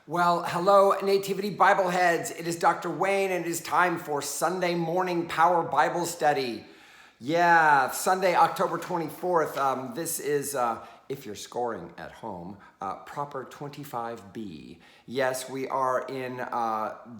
Well, hello, Nativity Bible heads. It is Dr. Wayne, and it is time for Sunday morning Power Bible Study. Yeah, Sunday, October 24th. This is, if you're scoring at home, proper 25B. Yes, we are in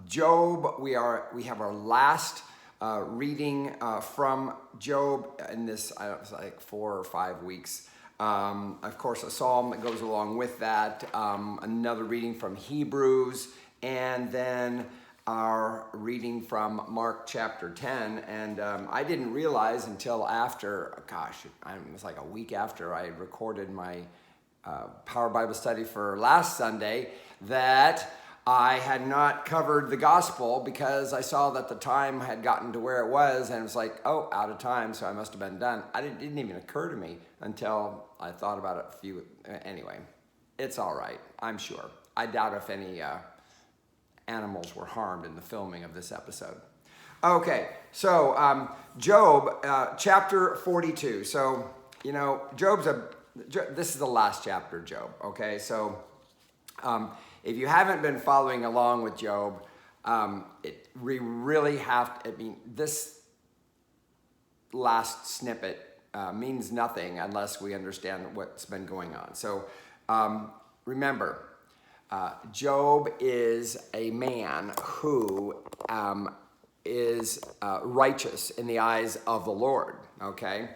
Job. We have our last reading from Job in this, like 4 or 5 weeks. Of course, a psalm that goes along with that, another reading from Hebrews, and then our reading from Mark chapter 10. And I didn't realize until after, it was like a week after I recorded my Power Bible Study for last Sunday, that I had not covered the gospel, because I saw that the time had gotten to where it was, and it was like, oh, out of time, so I must have been done. It didn't even occur to me until I thought about it anyway, it's all right, I'm sure. I doubt if any animals were harmed in the filming of this episode. Okay, so Job, chapter 42. So, this is the last chapter of Job, okay? So, if you haven't been following along with Job, we really have to, this last snippet means nothing unless we understand what's been going on. So remember, Job is a man who is righteous in the eyes of the Lord, okay?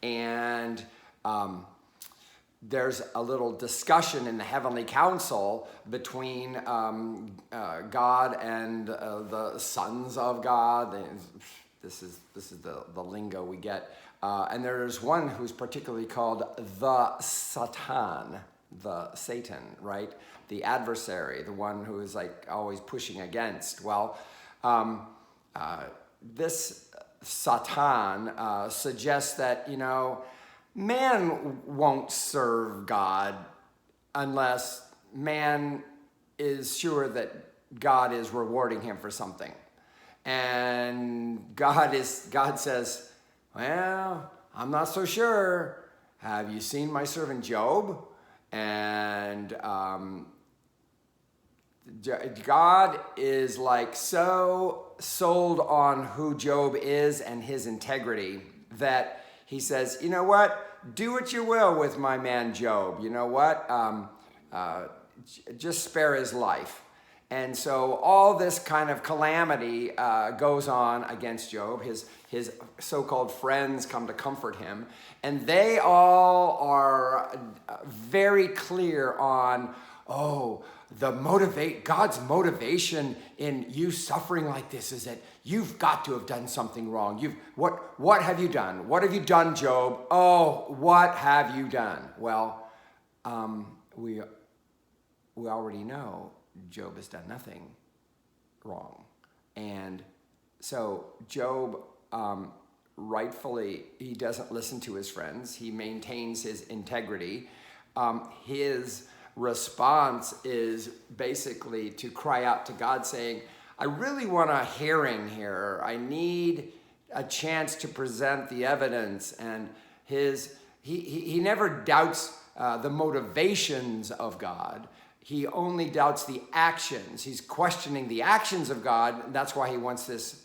And there's a little discussion in the heavenly council between God and the sons of God. This is the lingo we get. And there's one who's particularly called the Satan, right? The adversary, the one who is like always pushing against. Well, this Satan suggests that, man won't serve God unless man is sure that God is rewarding him for something. And God says, well, I'm not so sure. Have you seen my servant Job? And God is like so sold on who Job is and his integrity that he says, you know what? Do what you will with my man Job. You know what? Just spare his life. And so all this kind of calamity goes on against Job. His so-called friends come to comfort him. And they all are very clear on, God's motivation in you suffering like this is that you've got to have done something wrong. What have you done? What have you done, Job? Oh, what have you done? Well, we already know Job has done nothing wrong. And so Job, rightfully, he doesn't listen to his friends. He maintains his integrity. His response is basically to cry out to God saying, I really want a hearing here. I need a chance to present the evidence. And he never doubts the motivations of God. He only doubts the actions. He's questioning the actions of God. That's why he wants this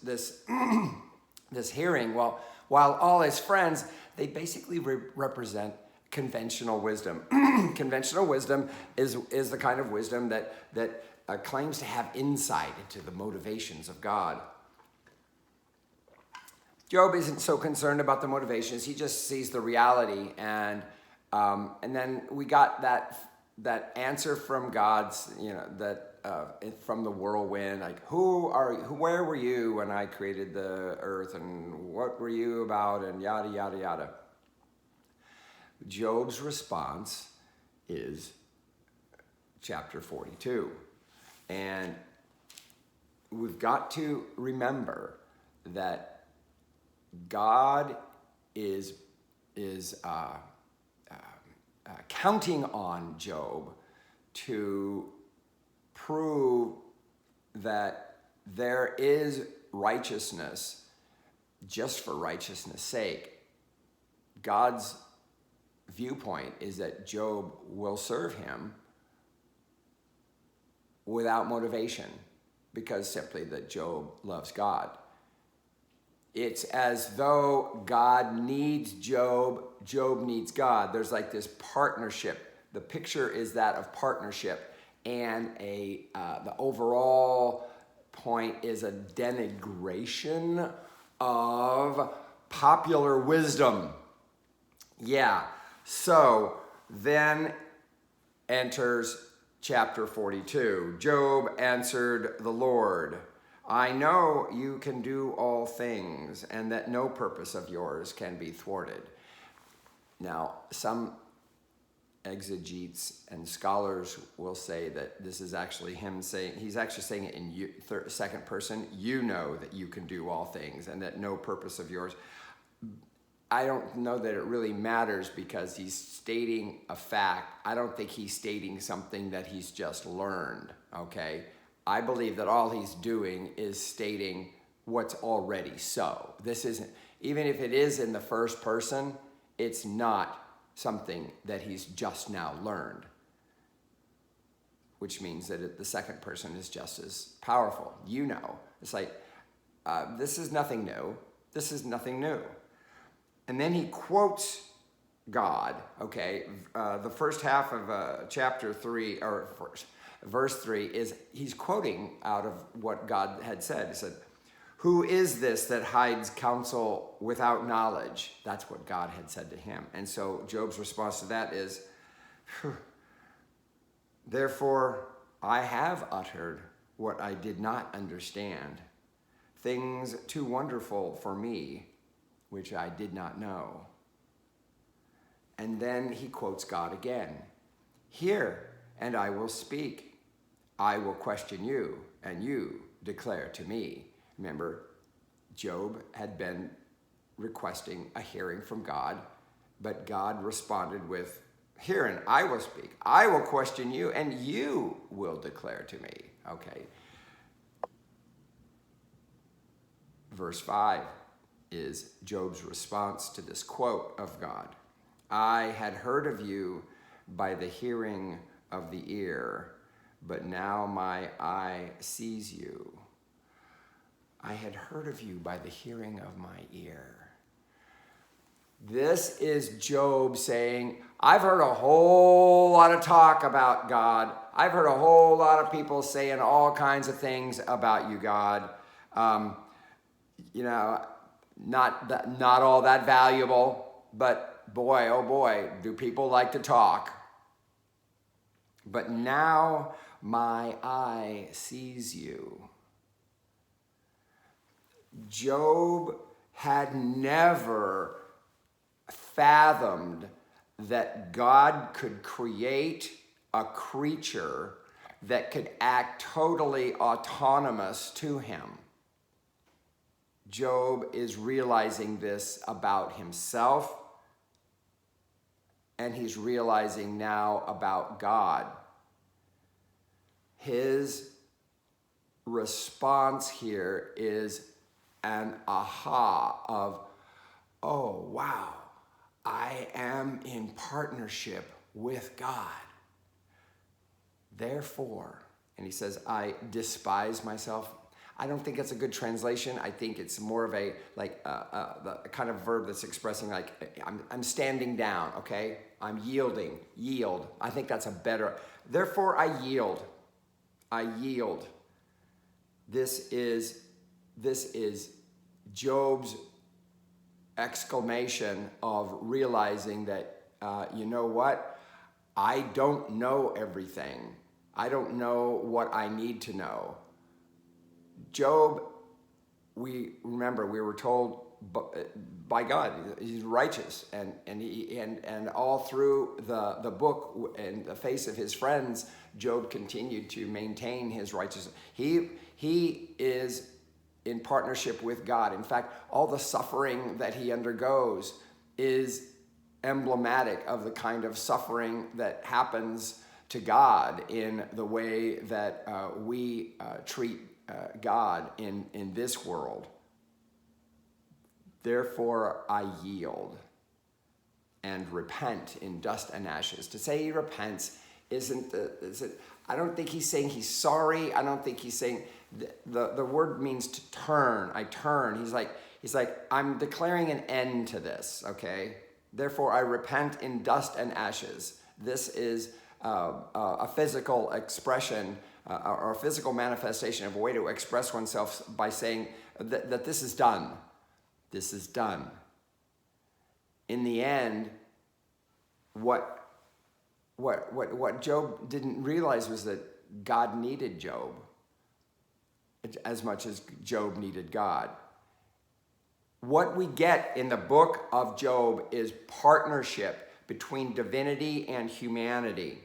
this hearing. Well, while all his friends, they basically represent conventional wisdom. Conventional wisdom is the kind of wisdom that claims to have insight into the motivations of God. Job isn't so concerned about the motivations. He just sees the reality, and then we got that answer from God's, from the whirlwind, like, where were you when I created the earth, and what were you about, and yada, yada, yada. Job's response is chapter 42. And we've got to remember that God is counting on Job to prove that there is righteousness just for righteousness' sake. God's viewpoint is that Job will serve him without motivation, because simply that Job loves God. It's as though God needs Job, Job needs God. There's like this partnership. The picture is that of partnership, and the overall point is a denigration of popular wisdom. Yeah, so then enters chapter 42. Job answered the Lord, I know you can do all things, and that no purpose of yours can be thwarted. Now, some exegetes and scholars will say that this is actually him saying, he's actually saying it in second person, you know that you can do all things, and that no purpose of yours. I don't know that it really matters, because he's stating a fact. I don't think he's stating something that he's just learned, okay? I believe that all he's doing is stating what's already so. This isn't, even if it is in the first person, it's not something that he's just now learned, which means that the second person is just as powerful. You know, it's like, this is nothing new. This is nothing new. And then he quotes God, okay? The first half of chapter 3, or verse 3, is he's quoting out of what God had said. He said, who is this that hides counsel without knowledge? That's what God had said to him. And so Job's response to that is, therefore I have uttered what I did not understand, things too wonderful for me, which I did not know. And then he quotes God again. Hear, and I will speak. I will question you, and you declare to me. Remember, Job had been requesting a hearing from God, but God responded with, hear, and I will speak. I will question you, and you will declare to me. Okay. Verse 5 is Job's response to this quote of God. I had heard of you by the hearing of the ear, but now my eye sees you. I had heard of you by the hearing of my ear. This is Job saying, I've heard a whole lot of talk about God. I've heard a whole lot of people saying all kinds of things about you, God. Not all that valuable, but boy, oh boy, do people like to talk. But now my eye sees you. Job had never fathomed that God could create a creature that could act totally autonomous to him. Job is realizing this about himself, and he's realizing now about God. His response here is an aha of, oh, wow, I am in partnership with God. Therefore, and he says, I despise myself. I don't think it's a good translation. I think it's more of the kind of verb that's expressing like, I'm standing down, okay? I'm yielding, yield. I think that's a better, therefore I yield. I yield. This is Job's exclamation of realizing that, you know what? I don't know everything. I don't know what I need to know. Job, we were told by God, he's righteous, and all through the book and the face of his friends, Job continued to maintain his righteousness. He is in partnership with God. In fact, all the suffering that he undergoes is emblematic of the kind of suffering that happens to God in the way that we treat God in this world. Therefore, I yield and repent in dust and ashes. To say he repents I don't think he's saying he's sorry. I don't think he's saying, the word means to turn. I turn. He's like, I'm declaring an end to this, okay? Therefore, I repent in dust and ashes. This is a physical expression or a physical manifestation of a way to express oneself by saying that this is done. This is done. In the end, what Job didn't realize was that God needed Job as much as Job needed God. What we get in the book of Job is partnership between divinity and humanity.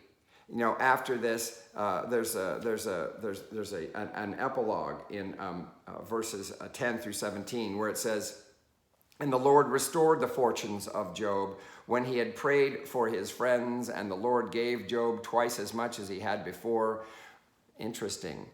You know, after this, there's an epilogue in verses 10 through 17 where it says, "And the Lord restored the fortunes of Job when he had prayed for his friends, and the Lord gave Job twice as much as he had before." Interesting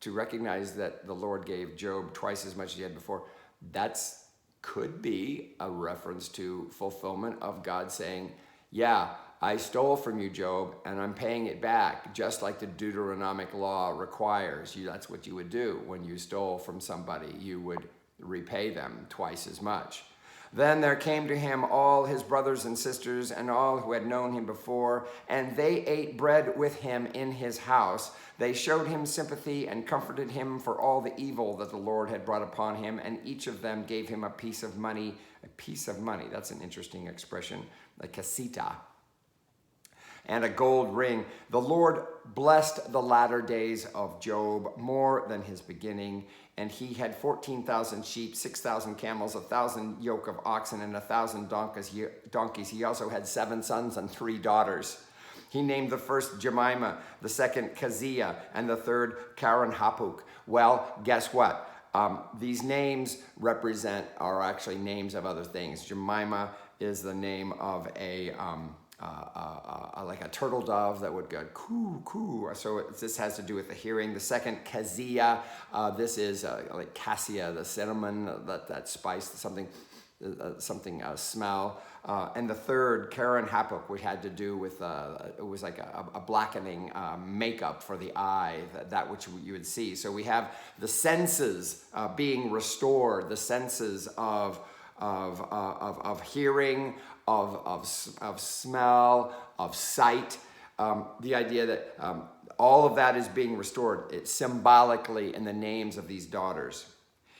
to recognize that the Lord gave Job twice as much as he had before. That's could be a reference to fulfillment of God saying, yeah, I stole from you, Job, and I'm paying it back, just like the Deuteronomic law requires. That's what you would do when you stole from somebody. You would repay them twice as much. Then there came to him all his brothers and sisters and all who had known him before, and they ate bread with him in his house. They showed him sympathy and comforted him for all the evil that the Lord had brought upon him, and each of them gave him a piece of money. A piece of money, that's an interesting expression, a casita, and a gold ring. The Lord blessed the latter days of Job more than his beginning, and he had 14,000 sheep, 6,000 camels, 1,000 yoke of oxen, and 1,000 donkeys. He also had 7 sons and 3 daughters. He named the first Jemima, the second Keziah, and the third Karen-Hapuk. Well, guess what? These names are actually names of other things. Jemima is the name of like a turtle dove that would go coo, coo. So this has to do with the hearing. The second, Keziah, this is like cassia, the cinnamon, that spice, something smell. And the third, Karen-Hapuk, which had to do with, it was like a blackening makeup for the eye, that which you would see. So we have the senses being restored, the senses of hearing, of smell, of sight. The idea that all of that is being restored symbolically in the names of these daughters.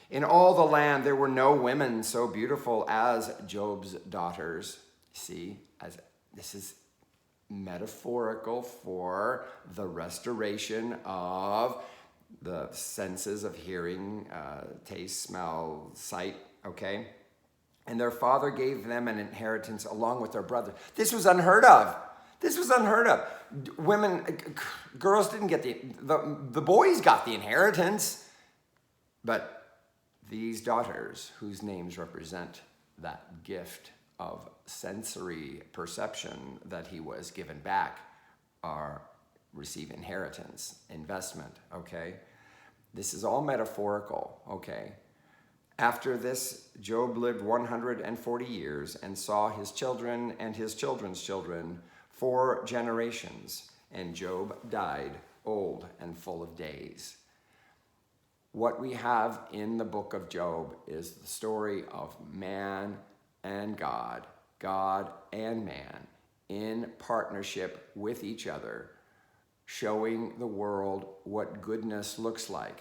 In all the land there were no women so beautiful as Job's daughters. See, this is metaphorical for the restoration of the senses of hearing, taste, smell, sight, okay? And their father gave them an inheritance along with their brother. This was unheard of. This was unheard of. Girls didn't get the boys got the inheritance, but these daughters, whose names represent that gift of sensory perception that he was given back, receive inheritance, investment, okay? This is all metaphorical, okay? After this, Job lived 140 years and saw his children and his children's children 4 generations, and Job died old and full of days. What we have in the book of Job is the story of man and God, God and man, in partnership with each other, showing the world what goodness looks like.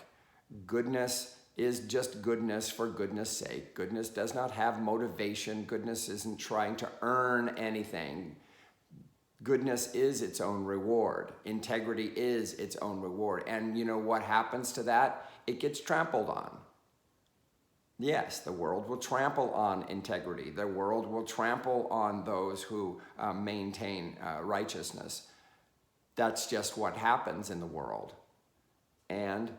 Goodness is just goodness for goodness sake. Goodness does not have motivation. Goodness isn't trying to earn anything. Goodness is its own reward. Integrity is its own reward. And you know what happens to that? It gets trampled on. Yes, the world will trample on integrity. The world will trample on those who maintain righteousness. That's just what happens in the world. And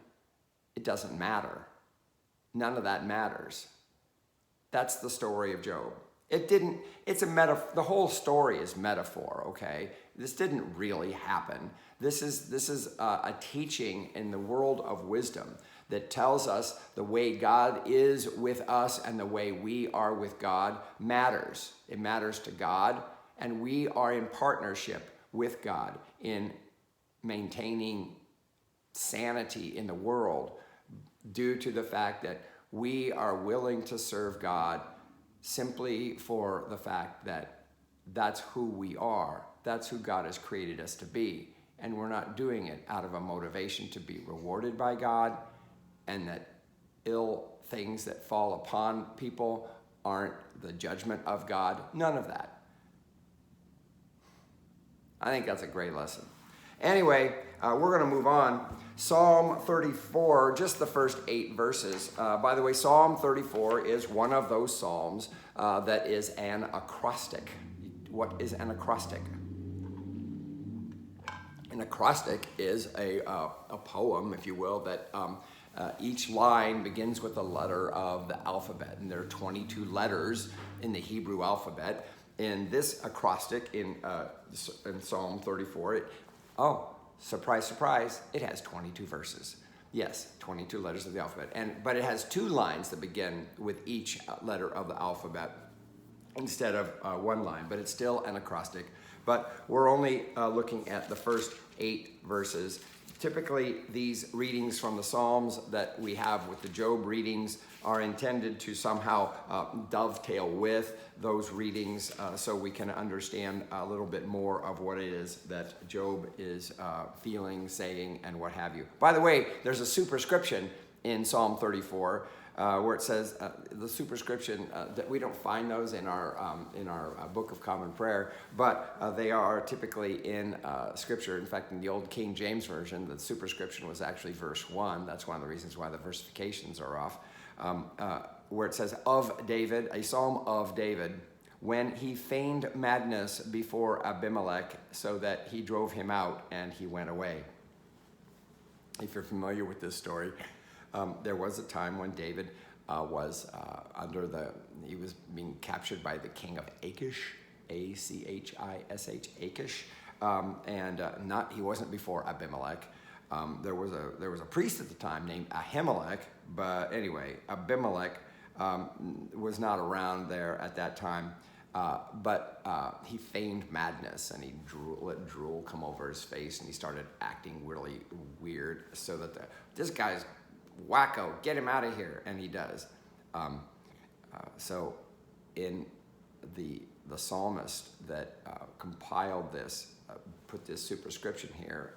it doesn't matter. None of that matters. That's the story of Job. The whole story is metaphor, okay? This didn't really happen. This is a teaching in the world of wisdom that tells us the way God is with us and the way we are with God matters. It matters to God, and we are in partnership with God in maintaining sanity in the world due to the fact that we are willing to serve God simply for the fact that that's who we are. That's who God has created us to be. And we're not doing it out of a motivation to be rewarded by God, and that ill things that fall upon people aren't the judgment of God. None of that. I think that's a great lesson. Anyway, we're going to move on. Psalm 34, just the first 8 verses. By the way, Psalm 34 is one of those psalms that is an acrostic. What is an acrostic? An acrostic is a poem, if you will, that each line begins with a letter of the alphabet. And there are 22 letters in the Hebrew alphabet. In this acrostic in Psalm 34, surprise, surprise, it has 22 verses. Yes, 22 letters of the alphabet. But it has 2 lines that begin with each letter of the alphabet instead of one line. But it's still an acrostic. But we're only looking at the first 8 verses. Typically, these readings from the Psalms that we have with the Job readings are intended to somehow dovetail with those readings so we can understand a little bit more of what it is that Job is feeling, saying, and what have you. By the way, there's a superscription in Psalm 34 where it says the superscription that we don't find those in our Book of Common Prayer, but they are typically in Scripture. In fact, in the old King James Version, the superscription was actually verse 1. That's one of the reasons why the versifications are off. Where it says, of David, a psalm of David, when he feigned madness before Abimelech, so that he drove him out and he went away. If you're familiar with this story, there was a time when David was he was being captured by the king of Achish, A-C-H-I-S-H, Achish, and he wasn't before Abimelech. There was a priest at the time named Ahimelech, but anyway, Abimelech was not around there at that time, but he feigned madness, and he let drool come over his face, and he started acting really weird, so that this guy's wacko, get him out of here, and he does. So in the psalmist that compiled this, put this superscription here,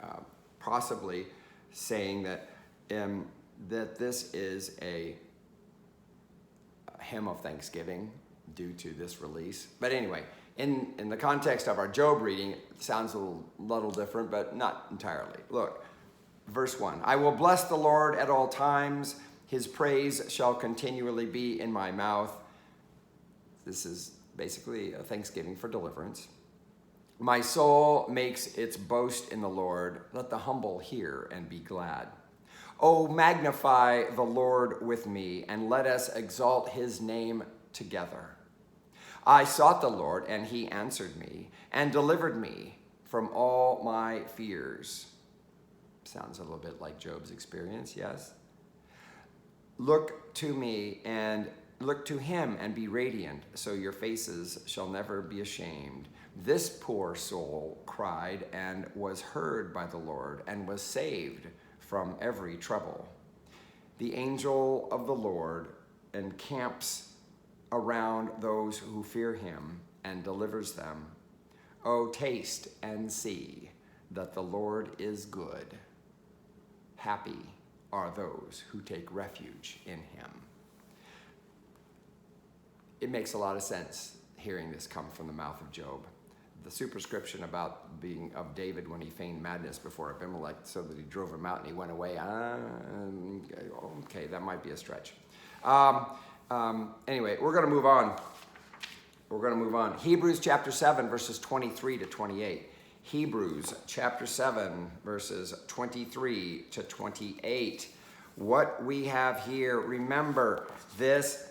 possibly saying that this is a hymn of thanksgiving due to this release. But anyway, in the context of our Job reading, it sounds a little different, but not entirely. Look, verse 1, I will bless the Lord at all times. His praise shall continually be in my mouth. This is basically a thanksgiving for deliverance. My soul makes its boast in the Lord. Let the humble hear and be glad. Oh, magnify the Lord with me, and let us exalt his name together. I sought the Lord, and he answered me, and delivered me from all my fears. Sounds a little bit like Job's experience, yes? Look to me and look to him and be radiant, so your faces shall never be ashamed. This poor soul cried and was heard by the Lord and was saved from every trouble. The angel of the Lord encamps around those who fear him and delivers them. Oh, taste and see that the Lord is good. Happy are those who take refuge in him. It makes a lot of sense hearing this come from the mouth of Job. The superscription about being of David when he feigned madness before Abimelech so that he drove him out and he went away. Okay, that might be a stretch. Anyway, we're going to move on. Hebrews chapter 7, verses 23 to 28. Hebrews chapter 7, verses 23 to 28. What we have here, remember, this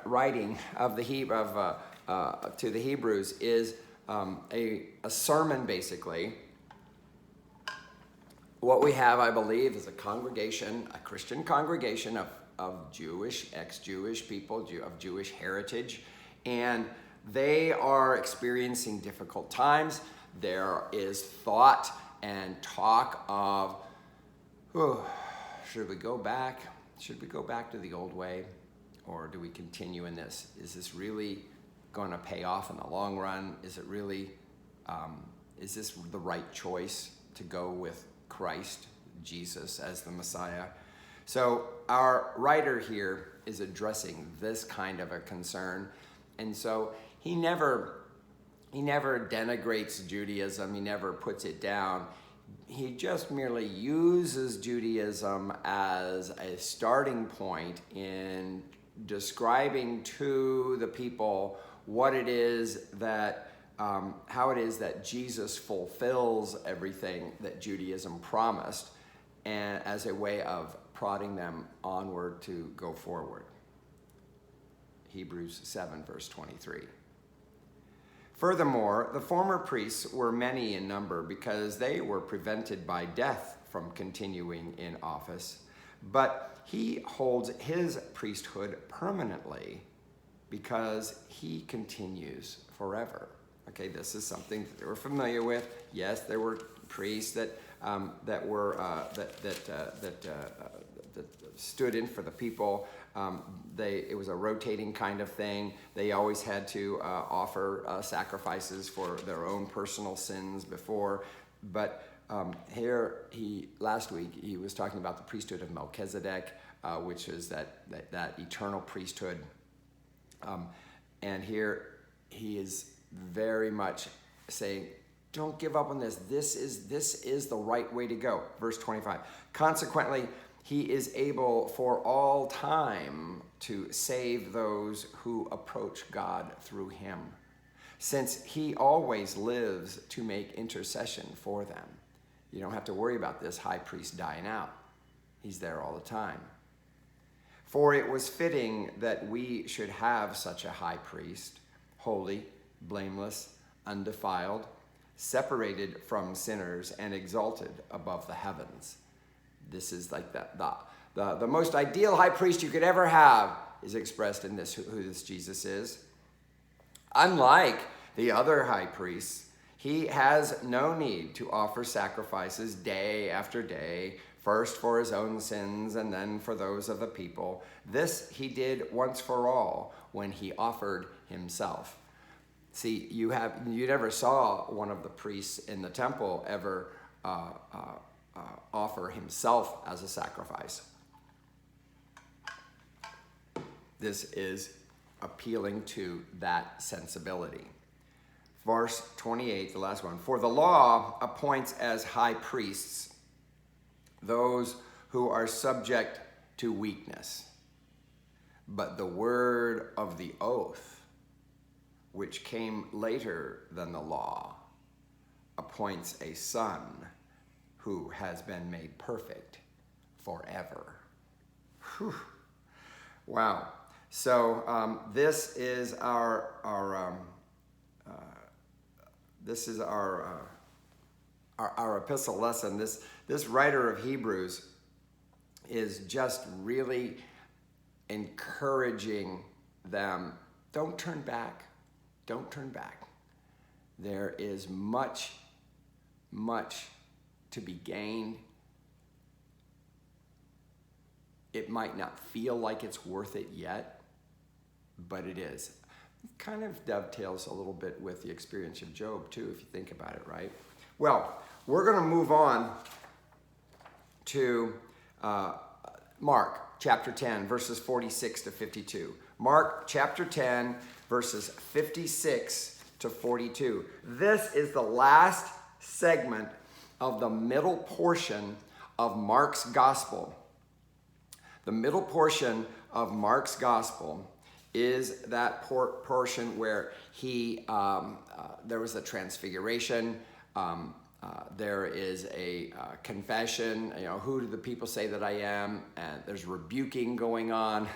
writing of to the Hebrews is a sermon, basically. What we have, I believe, is a Christian congregation of Jewish, ex-Jewish people, of Jewish heritage, and they are experiencing difficult times. There is thought and talk of, should we go back? Should we go back to the old way? Or do we continue in this? Is this really going to pay off in the long run? Is it really, is this the right choice to go with Christ, Jesus, as the Messiah? So our writer here is addressing this kind of a concern. And so he never denigrates Judaism. He never puts it down. He just merely uses Judaism as a starting point in describing to the people what it is that, how it is that Jesus fulfills everything that Judaism promised, and as a way of prodding them onward to go forward. Hebrews 7, verse 23. Furthermore, the former priests were many in number because they were prevented by death from continuing in office, but he holds his priesthood permanently because he continues forever. Okay, this is something that they were familiar with. Yes, there were priests that stood in for the people. It was a rotating kind of thing. They always had to offer sacrifices for their own personal sins before. But last week he was talking about the priesthood of Melchizedek, which is that eternal priesthood. And here he is very much saying, don't give up on this. This is the right way to go. Verse 25. Consequently, he is able for all time to save those who approach God through him, since he always lives to make intercession for them. You don't have to worry about this high priest dying out. He's there all the time. For it was fitting that we should have such a high priest, holy, blameless, undefiled, separated from sinners, and exalted above the heavens. This is like the most ideal high priest you could ever have is expressed in this, who this Jesus is. Unlike the other high priests, he has no need to offer sacrifices day after day, first for his own sins and then for those of the people. This he did once for all when he offered himself. See, you never saw one of the priests in the temple ever offer himself as a sacrifice. This is appealing to that sensibility. Verse 28, the last one. For the law appoints as high priests those who are subject to weakness, but the word of the oath, which came later than the law, appoints a son who has been made perfect forever. Whew. Wow. So this is our epistle lesson. This writer of Hebrews is just really encouraging them. Don't turn back. Don't turn back. There is much to be gained. It might not feel like it's worth it yet, but it is. It kind of dovetails a little bit with the experience of Job too, if you think about it, right? Well, we're going to move on to Mark chapter 10, verses 46 to 52. Mark chapter 10, verses 56 to 42. This is the last segment of the middle portion of Mark's gospel. The middle portion of Mark's gospel is that portion where there was a transfiguration. There is a confession. Who do the people say that I am? And there's rebuking going on.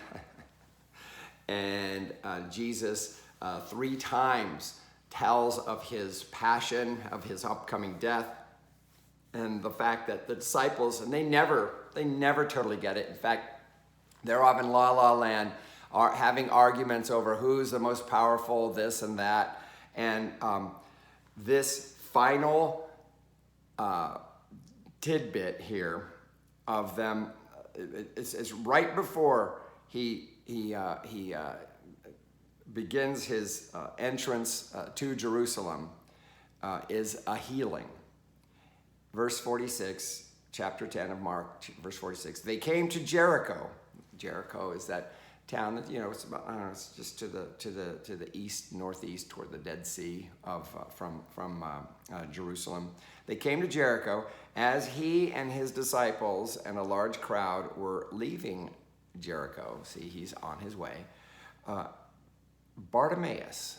And Jesus 3 times tells of his passion, of his upcoming death, and the fact that the disciples, and they never totally get it. In fact, they're off in la land, are having arguments over who's the most powerful, this and that. And this final tidbit here of them. It's right before he begins his entrance to Jerusalem is a healing. Verse 46, chapter 10 of Mark, verse 46. They came to Jericho. Jericho is that town that, it's about, I don't know, it's just to the east, northeast, toward the Dead Sea from Jerusalem. They came to Jericho as he and his disciples and a large crowd were leaving Jericho. See, he's on his way. Bartimaeus,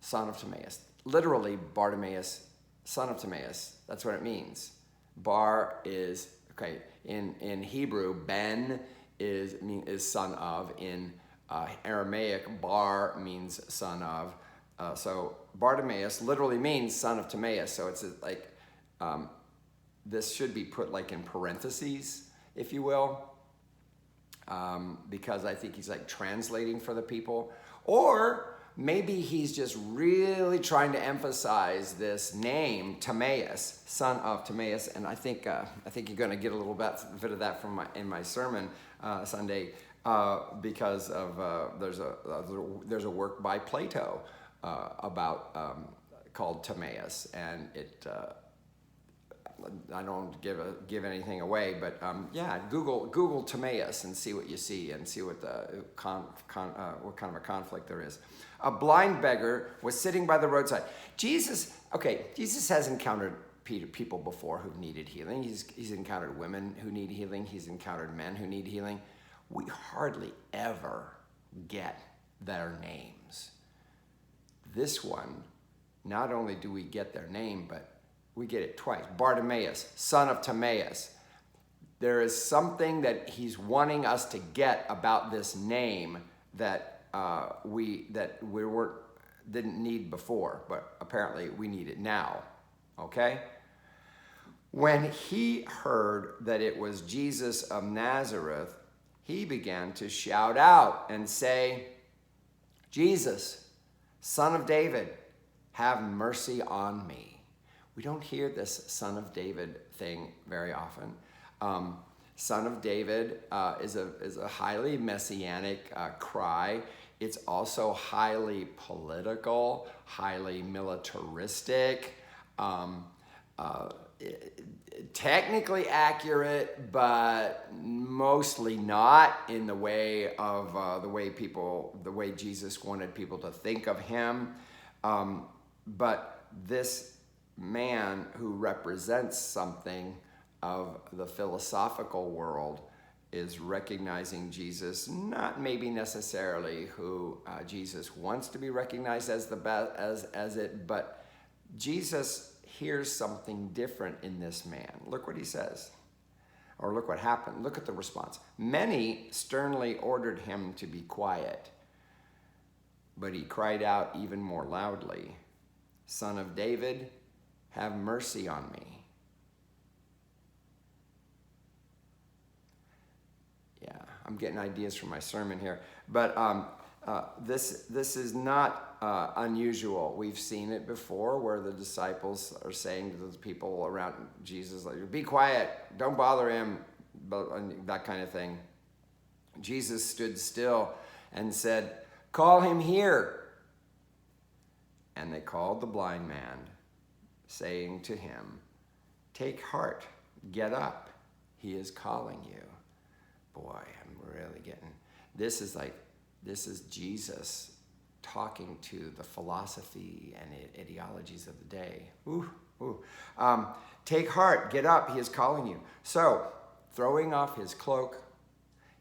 son of Timaeus, literally Bartimaeus, son of Timaeus. That's what it means. Bar is, okay, in Hebrew, Ben is son of. In Aramaic, bar means son of. So Bartimaeus literally means son of Timaeus. So it's like, this should be put like in parentheses, if you will, because I think he's like translating for the people. Or maybe he's just really trying to emphasize this name, Timaeus, son of Timaeus. And I think you're going to get a little bit of that in my sermon Sunday, because of there's a work by Plato about called Timaeus, and it. I don't give anything away, but Google Timaeus and see what you see, and see what what kind of a conflict there is. A blind beggar was sitting by the roadside. Jesus has encountered people before who've needed healing. He's encountered women who need healing. He's encountered men who need healing. We hardly ever get their names. This one, not only do we get their name, but we get it twice. Bartimaeus, son of Timaeus. There is something that he's wanting us to get about this name that we didn't need before, but apparently we need it now. Okay? When he heard that it was Jesus of Nazareth, he began to shout out and say, "Jesus, son of David, have mercy on me." We don't hear this son of David thing very often. Son of David is a highly messianic cry. It's also highly political, highly militaristic, technically accurate, but mostly not in the way of the way Jesus wanted people to think of him. But this man who represents something of the philosophical world is recognizing Jesus, not maybe necessarily who Jesus wants to be recognized as the best as it, but Jesus hears something different in this man. Look what he says, or look what happened. Look at the response. Many sternly ordered him to be quiet, but he cried out even more loudly, "Son of David, have mercy on me." Yeah, I'm getting ideas from my sermon here, but this is not unusual. We've seen it before, where the disciples are saying to the people around Jesus, like, "Be quiet, don't bother him," that kind of thing. Jesus stood still and said, "Call him here." And they called the blind man, saying to him, "Take heart, get up, he is calling you." Boy, I'm really getting, this is Jesus talking to the philosophy and ideologies of the day. Take heart, get up, he is calling you. So, throwing off his cloak,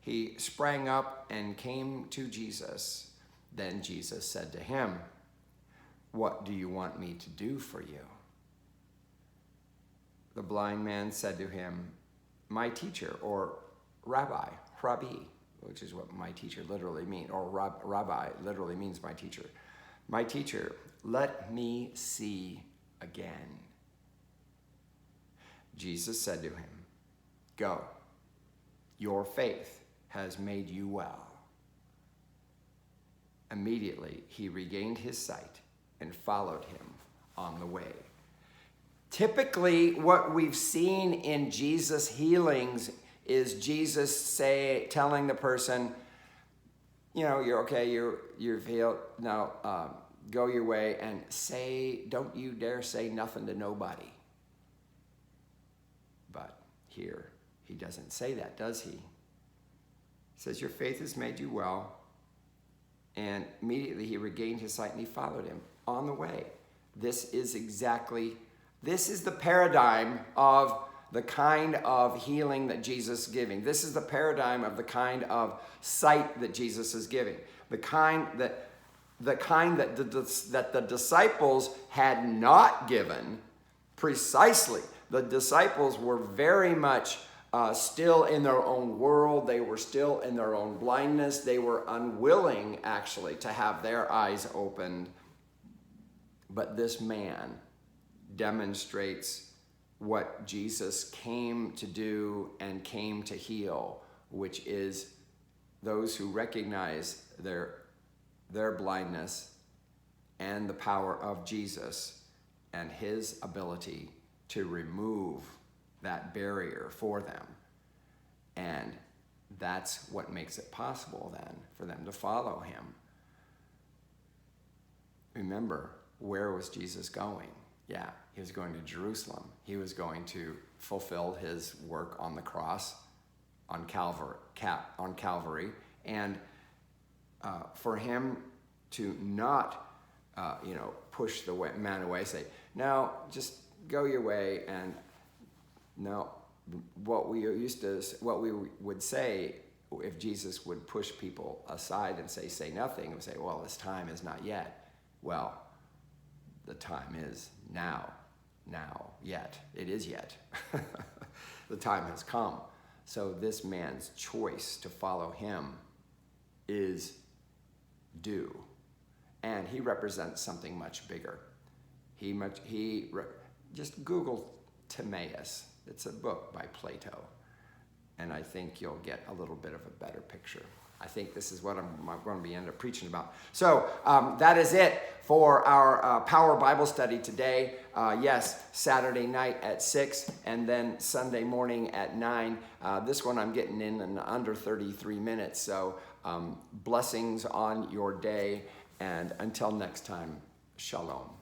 he sprang up and came to Jesus. Then Jesus said to him, "What do you want me to do for you?" The blind man said to him, "My teacher," or rabbi, which is what my teacher literally means, or rabbi literally means my teacher. "My teacher, let me see again." Jesus said to him, "Go, your faith has made you well." Immediately he regained his sight and followed him on the way. Typically, what we've seen in Jesus' healings is Jesus telling the person, you're okay, you're healed. Now go your way and don't you dare say nothing to nobody. But here, he doesn't say that, does he? He says, your faith has made you well. And immediately he regained his sight and he followed him on the way. This is the paradigm of the kind of healing that Jesus is giving. This is the paradigm of the kind of sight that Jesus is giving. The kind that the disciples had not given precisely. The disciples were very much still in their own world. They were still in their own blindness. They were unwilling, actually, to have their eyes opened. But this man demonstrates what Jesus came to do and came to heal, which is those who recognize their blindness and the power of Jesus and his ability to remove that barrier for them. And that's what makes it possible then for them to follow him. Remember, where was Jesus going? Yeah, he was going to Jerusalem. He was going to fulfill his work on the cross, on Calvary, and for him to not, push the man away, say, no, just go your way. And no, what we would say if Jesus would push people aside and say nothing, would say, well, this time is not yet. Well, the time is now, yet. It is yet. The time has come. So this man's choice to follow him is due. And he represents something much bigger. Just Google Timaeus. It's a book by Plato. And I think you'll get a little bit of a better picture. I think this is what I'm going to be end up preaching about. So that is it for our Power Bible study today. Yes, Saturday night at 6 and then Sunday morning at 9. This one I'm getting in under 33 minutes. So blessings on your day. And until next time, shalom.